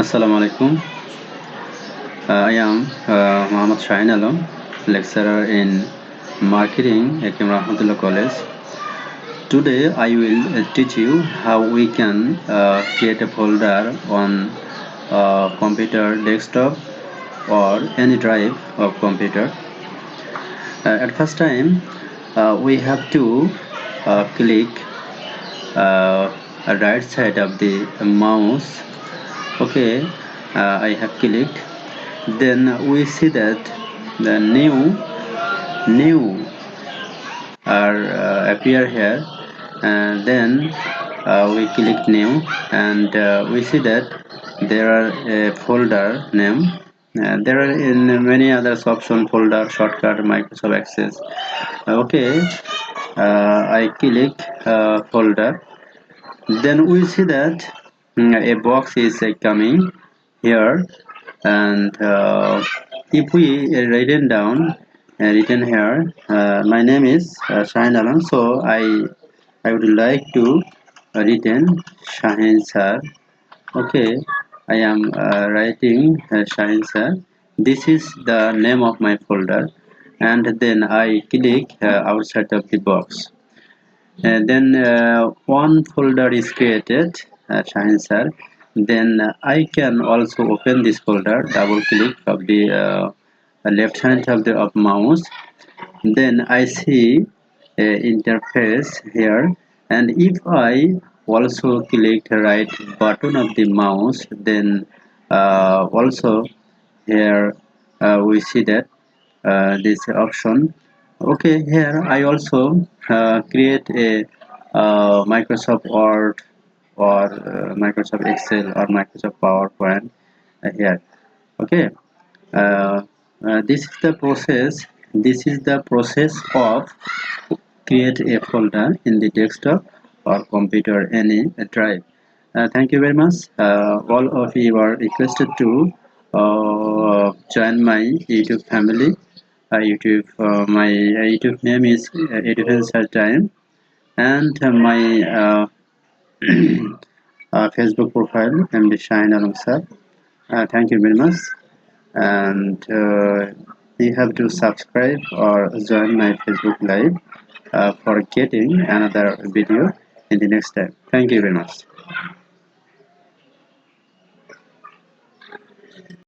Assalamu alaikum. I am Muhammad Shahin Alam, lecturer in marketing at Hakim Rahmatullah College. Today I will teach you how we can create a folder on computer desktop or any drive of computer. At first time we have to click right side of the mouse. Okay, I have clicked. Then we see that the new are appear here, and then we click new, and we see that there are a folder name. There are in many others option folder shortcut Microsoft Access. Okay, I click folder. Then we see that a box is coming here, and if we written down written here, my name is Shahin Alam, so I would like to written Shahin sir. Okay, I am writing Shahin sir. This is the name of my folder, and then I click outside of the box, and then one folder is created, Shahin sir. Then I can also open this folder, double click of the left hand of mouse. Then I see interface here, and if I also click the right button of the mouse, then also here we see that this option. Okay, here I also create a Microsoft Word or Microsoft Excel or Microsoft PowerPoint here. Okay, this is the process. This is the process of create a folder in the desktop or computer any drive. Thank you very much. All of you are requested to join my YouTube family. My YouTube name is Education Time, and my Facebook profile MD Shine alongside. Thank you very much, and you have to subscribe or join my Facebook live for getting another video in the next time. Thank you very much.